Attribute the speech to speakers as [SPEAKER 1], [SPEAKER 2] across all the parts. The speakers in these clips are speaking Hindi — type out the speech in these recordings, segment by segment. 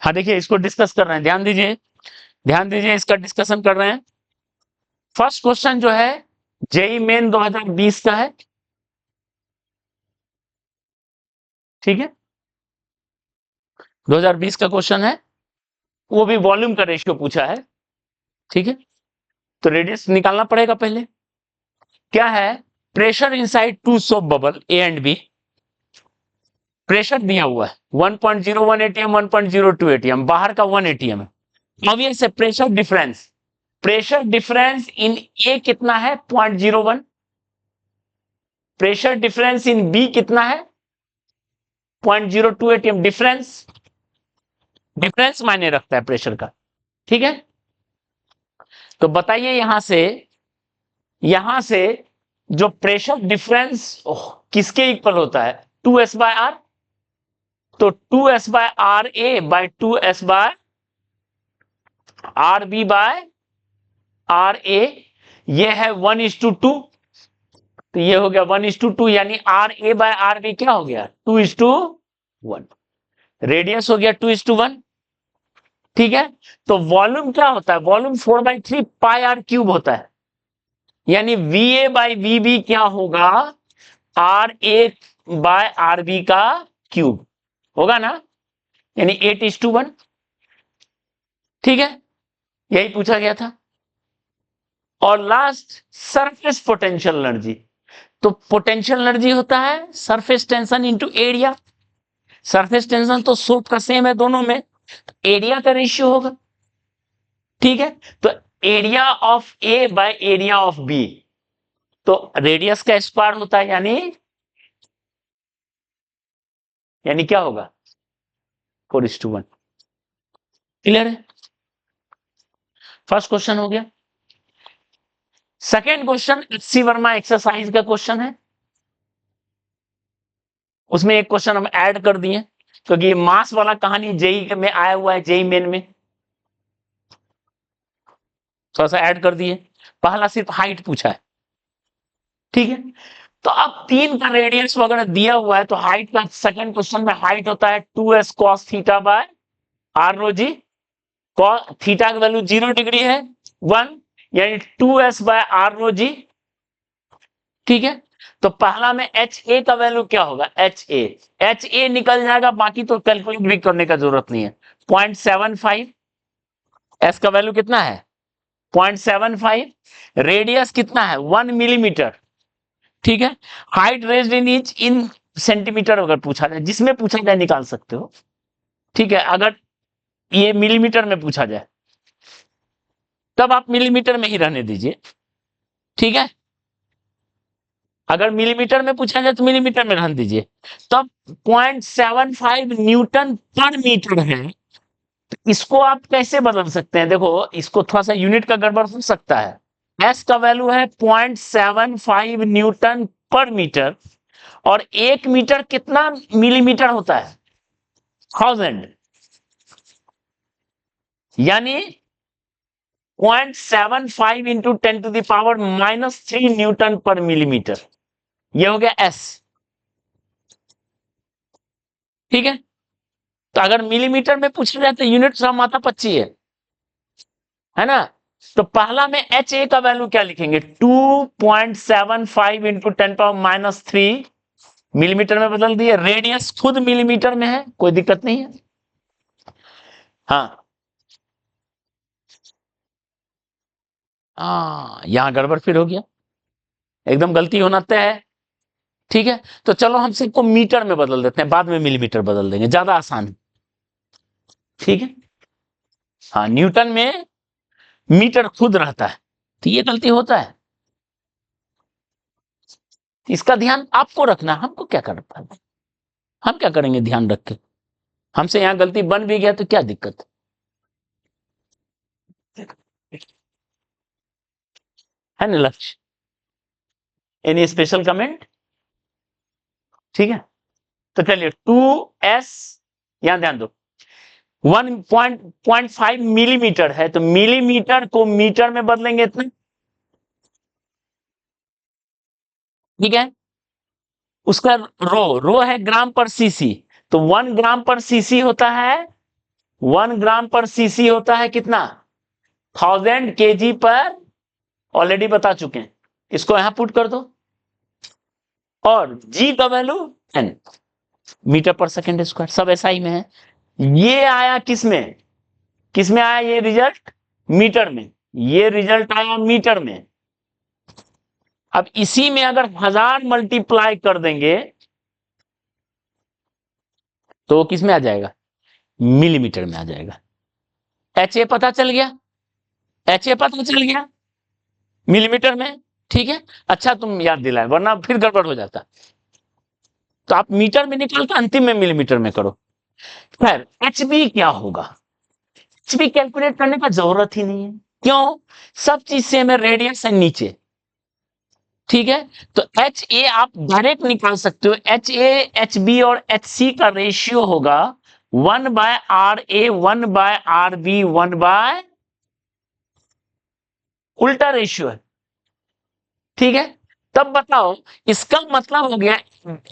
[SPEAKER 1] हाँ देखिए, इसको डिस्कस कर रहे हैं, ध्यान दीजिए, ध्यान दीजिए, इसका डिस्कशन कर रहे हैं। फर्स्ट क्वेश्चन जो है जेई मेन 2020 का है, ठीक है, 2020 का क्वेश्चन है, वो भी वॉल्यूम का रेशियो पूछा है, ठीक है। तो रेडियस निकालना पड़ेगा पहले। क्या है, pressure inside to soap bubble A and B, pressure दिया हुआ है 1.01 एटीएम 1.02 एटीएम, बाहर का 1 एटीएम है। अब ये प्रेशर डिफरेंस इन ए कितना है 0.01, प्रेशर डिफरेंस इन बी कितना है 0.02 एटीएम। डिफरेंस मायने रखता है प्रेशर का, ठीक है। तो बताइए यहां से जो प्रेशर डिफरेंस किसके इक्वल होता है 2s/r, तो 2s/r/a/r_b/r_a, ये है 1:2, तो ये हो गया 1:2, यानी RA/RB क्या हो गया 2:1, रेडियस हो गया 2:1, ठीक है। तो वॉल्यूम क्या होता है, वॉल्यूम 4/3 πr³ होता है, यानी VA/VB क्या होगा RA/RB का क्यूब होगा ना, यानी 8:1, ठीक है, यही पूछा गया था। और लास्ट सरफेस पोटेंशियल एनर्जी, तो पोटेंशियल एनर्जी होता है surface tension into area, surface tension तो सोप का सेम है दोनों में, एरिया का रेशियो होगा, ठीक है। तो area of A by area of B, तो रेडियस का स्क्वायर होता है, यानी क्या होगा 4:1, क्लियर है। फर्स्ट क्वेश्चन हो गया। Second question HC Verma exercise का क्वेश्चन है, उसमें एक क्वेश्चन हम ऐड कर दिए क्योंकि ये मास वाला कहानी जेई में आया हुआ है, जेई मेन में थोड़ा सा ऐड कर दिए। पहला सिर्फ हाइट पूछा है, ठीक है। तो अब 3 का रेडियस वगैरह दिया हुआ है, तो हाइट का सेकंड क्वेश्चन में हाइट होता है 2s cos θ/r rho g, theta की वैल्यू 0 डिग्री है 1, यानी 2s/r rho g, ठीक है। तो पहला में HA का वैल्यू क्या होगा, HA निकल जाएगा, बाकी तो कैलकुलेट भी करने का जरूरत नहीं है। 0.75, S का वैल्यू कितना है 0.75, रेडियस कितना है 1 मिलीमीटर, ठीक है। Height raised in inch in centimetre अगर पूछा जाए, जिसमें पूछा जाए निकाल सकते हो, ठीक है। अगर ये मिलीमीटर में पूछा जाए तब आप मिलीमीटर में ही रहने दीजिए, ठीक है। अगर मिलीमीटर में पूछा जाए तो मिलीमीटर में रहने दीजिए। तब 0.75 न्यूटन पर मीटर है, इसको आप कैसे बदल सकते हैं, देखो इसको थोड़ा सा यूनिट का गड़बड़ हो सकता है। एस का वैल्यू है 0.75 न्यूटन पर मीटर, और 1 मीटर कितना मिलीमीटर होता है 1000, यानी 0.75 इंटू 10⁻³ न्यूटन पर मिलीमीटर, ये हो गया एस, ठीक है। तो अगर मिलीमीटर में पूछा जाए तो यूनिट माता 25 है ना। तो पहला में एच ए का वैल्यू क्या लिखेंगे 2.75 इंटू 10⁻³ मिलीमीटर में बदल दिए, रेडियस खुद मिलीमीटर में है, कोई दिक्कत नहीं है। हाँ यहां गड़बड़ फिर हो गया, एकदम गलती होना तय है, ठीक है। तो चलो हम सबको मीटर में बदल देते हैं, बाद में मिलीमीटर बदल देंगे, ज्यादा आसान है, ठीक है। हाँ न्यूटन में मीटर खुद रहता है, तो ये गलती होता है, इसका ध्यान आपको रखना, हमको क्या करना है, हम क्या करेंगे ध्यान रख के, हमसे यहां गलती बन भी गया तो क्या दिक्कत है ना लक्ष्य, एनी स्पेशल कमेंट, ठीक है। तो चलिए 2s, यहां ध्यान दो 1.5 मिलीमीटर है, तो मिलीमीटर को मीटर में बदलेंगे इतना, ठीक है। उसका रो है ग्राम पर सीसी, तो 1 ग्राम पर सीसी होता है 1 ग्राम पर सीसी होता है कितना, 1000 kg पर, ऑलरेडी बता चुके हैं, इसको यहां पुट कर दो, और जी का वैल्यू एन, मीटर पर सेकेंड स्क्वायर, सब एसआई में है। ये आया किसमें, किसमें आया ये रिजल्ट, मीटर में, ये रिजल्ट आया मीटर में। अब इसी में अगर 1000 मल्टीप्लाई कर देंगे तो वो किस में आ जाएगा, मिलीमीटर में आ जाएगा। एच ए पता चल गया, एच ए पता चल गया मिलीमीटर में, ठीक है। अच्छा तुम याद दिलाए, वरना फिर गड़बड़ हो जाता। तो आप मीटर में निकाल के अंतिम में मिलीमीटर में करो। खैर एच बी क्या होगा, एच बी कैलकुलेट करने का जरूरत ही नहीं है, क्यों, सब चीज सेम है, रेडियस है नीचे, ठीक है। तो एच ए आप डायरेक्ट निकाल सकते हो, एच ए एच बी और एच सी का रेशियो होगा 1/RA 1/RB 1 उल्टा रेशियो है, ठीक है। तब बताओ, इसका मतलब हो गया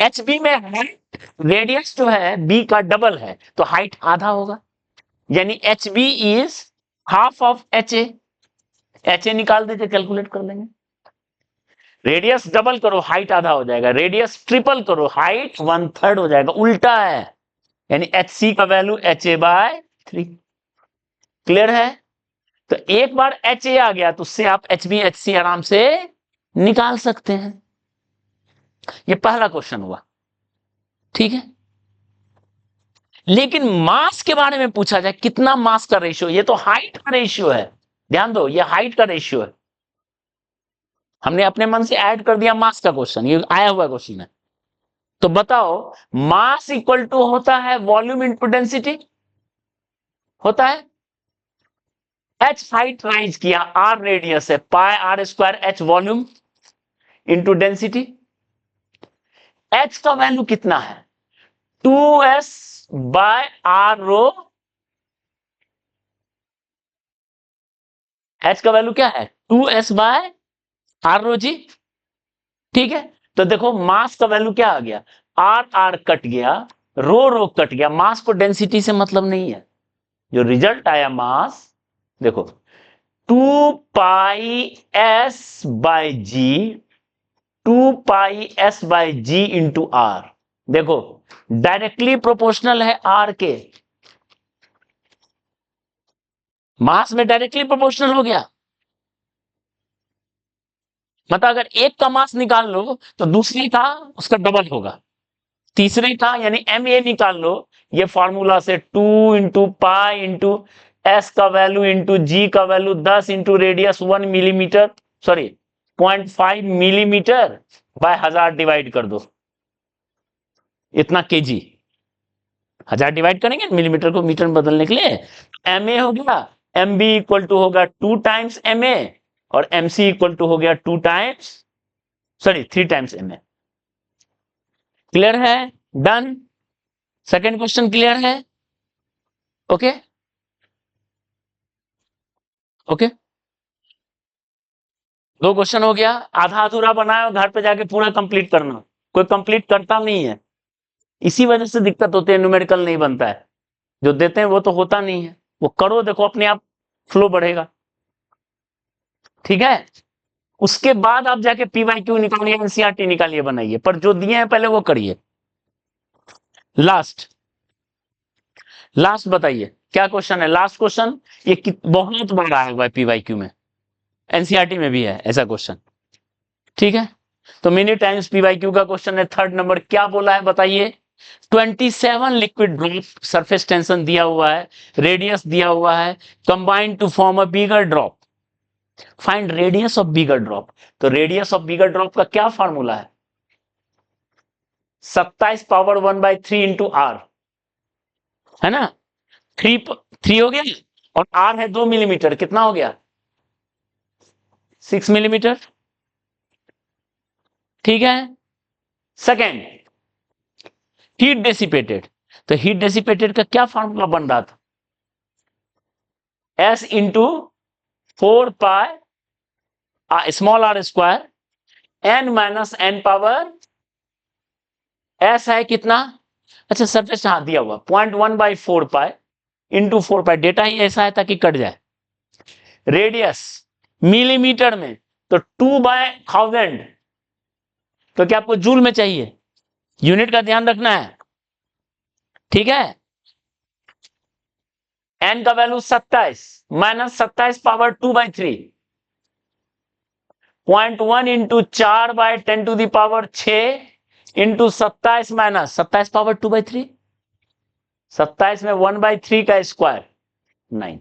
[SPEAKER 1] एच बी में हाइट, रेडियस जो है बी का डबल है, तो हाइट आधा होगा, यानी H B is half of H A. H A निकाल देते, कैलकुलेट कर लेंगे। रेडियस डबल करो, हाइट आधा हो जाएगा, रेडियस ट्रिपल करो, हाइट 1/3 हो जाएगा, उल्टा है, यानी एच सी का value H A by 3। Clear है। तो एक बार एच ए आ गया तो उससे आप एच बी एच सी आराम से निकाल सकते हैं। ये पहला क्वेश्चन हुआ, ठीक है। लेकिन मास के बारे में पूछा जाए, कितना मास का रेशियो, ये तो हाइट का रेशियो है, ध्यान दो, ये हाइट का रेशियो है। हमने अपने मन से ऐड कर दिया मास का क्वेश्चन, ये आया हुआ क्वेश्चन है। तो बताओ, मास इक्वल टू होता है वॉल्यूम इंटू डेंसिटी, होता है। एच हाइट राइज किया, आर रेडियस है, pi R square H volume into density. H का वैल्यू कितना है, 2s by R rho. H का वैल्यू क्या है, 2s बाय आर रो जी, ठीक है। तो देखो मास का वैल्यू क्या आ गया, आर आर कट गया, रो रो कट गया, मास को डेंसिटी से मतलब नहीं है। जो रिजल्ट आया मास, देखो 2πs/g, 2πs/g इंटू आर, देखो डायरेक्टली प्रोपोर्शनल है आर के, मास में डायरेक्टली प्रोपोर्शनल हो गया। मतलब अगर एक का मास निकाल लो तो दूसरे का उसका डबल होगा, तीसरे का यानी एम ए निकाल लो, ये फॉर्मूला से 2 इंटू पाई इंटू एस का वैल्यू इंटू जी का value 10 into radius 1 millimetre, sorry 0.5 millimetre by 1000 divide कर दो, इतना केजी, 1000 डिवाइड करेंगे मिलीमीटर को मीटर में बदलने के लिए। एम ए हो गया, एम बी इक्वल टू होगा 2 टाइम्स एम ए, और एम सी इक्वल टू हो गया 2 times, sorry 3 times M A. Clear है, डन। सेकेंड क्वेश्चन क्लियर है, ओके ओके। दो क्वेश्चन हो गया, आधा अधूरा बनाया, घर पे जाके पूरा कंप्लीट करना, कोई कंप्लीट करता नहीं है, इसी वजह से दिक्कत होती है, न्यूमेरिकल नहीं बनता है, जो देते हैं वो तो होता नहीं है, वो करो, देखो अपने आप फ्लो बढ़ेगा, ठीक है। उसके बाद आप जाके पीवाईक्यू निकालिए, एनसीईआरटी निकालिए, बनाइए, पर जो दिए हैं पहले वो करिए। लास्ट लास्ट बताइए क्या क्वेश्चन है, लास्ट क्वेश्चन, ये बहुत बार आया हुआ है पीवाईक्यू में, एनसीईआरटी में भी है ऐसा क्वेश्चन, ठीक है। तो मेनी टाइम्स पीवाईक्यू का क्वेश्चन है, थर्ड नंबर, क्या बोला है बताइए, 27 लिक्विड ड्रॉप, सरफेस टेंशन दिया हुआ है, रेडियस दिया हुआ है, combine to form a bigger drop, find radius of bigger drop. तो रेडियस ऑफ बिगर ड्रॉप का क्या फॉर्मूला है, 27 पावर 1/3 इंटू आर, है ना, 3 हो गया, और आर है 2 मिलीमीटर, कितना हो गया, 6 मिलीमीटर, ठीक है। सेकेंड, हीट डेसिपेटेड, तो हीट डेसिपेटेड का क्या फॉर्मूला बन रहा था, S into 4 pi small R square N minus N power, S है कितना, अच्छा सरफेस हाँ दिया हुआ 0.1/4 पाई इंटू 4 पाई, डेटा ही ऐसा है ताकि कट जाए। रेडियस मिलीमीटर में, तो 2/1000, तो क्या आपको जूल में चाहिए? यूनिट का ध्यान रखना है, ठीक है। एन का value 27 minus 27 power 2/3, 0.1 into 4/10⁶ into 27 minus 27 power 2/3, 27 में 1/3 का स्क्वायर 9,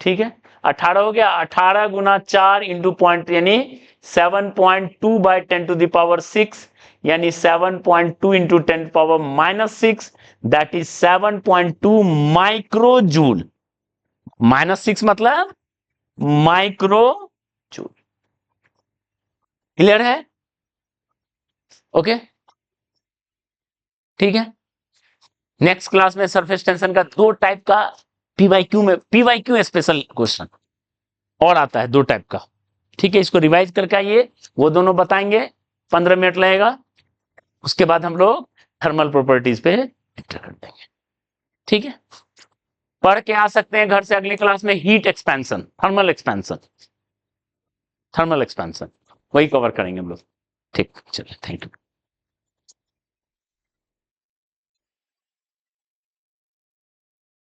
[SPEAKER 1] ठीक है। 18 हो गया, 18 गुना 4 इंटू पॉइंट यानी 7.2/10⁶, यानी 7.2 into 10⁻⁻6, that is 7.2 micro joule. -6 मतलब माइक्रो जूल। क्लियर है? ओके, ठीक है। नेक्स्ट क्लास में सरफेस टेंशन का 2 टाइप का पीवाईक्यू में, पीवाईक्यू स्पेशल क्वेश्चन और आता है 2 टाइप का, ठीक है। इसको रिवाइज करके आइए, वो दोनों बताएंगे, 15 मिनट लगेगा। उसके बाद हम लोग थर्मल प्रॉपर्टीज पे एंटर कर देंगे, ठीक है। पढ़ के आ सकते हैं घर से अगली क्लास में heat expansion, thermal expansion, thermal expansion वही कवर करेंगे हम लोग, ठीक। चलिए, थैंक यू।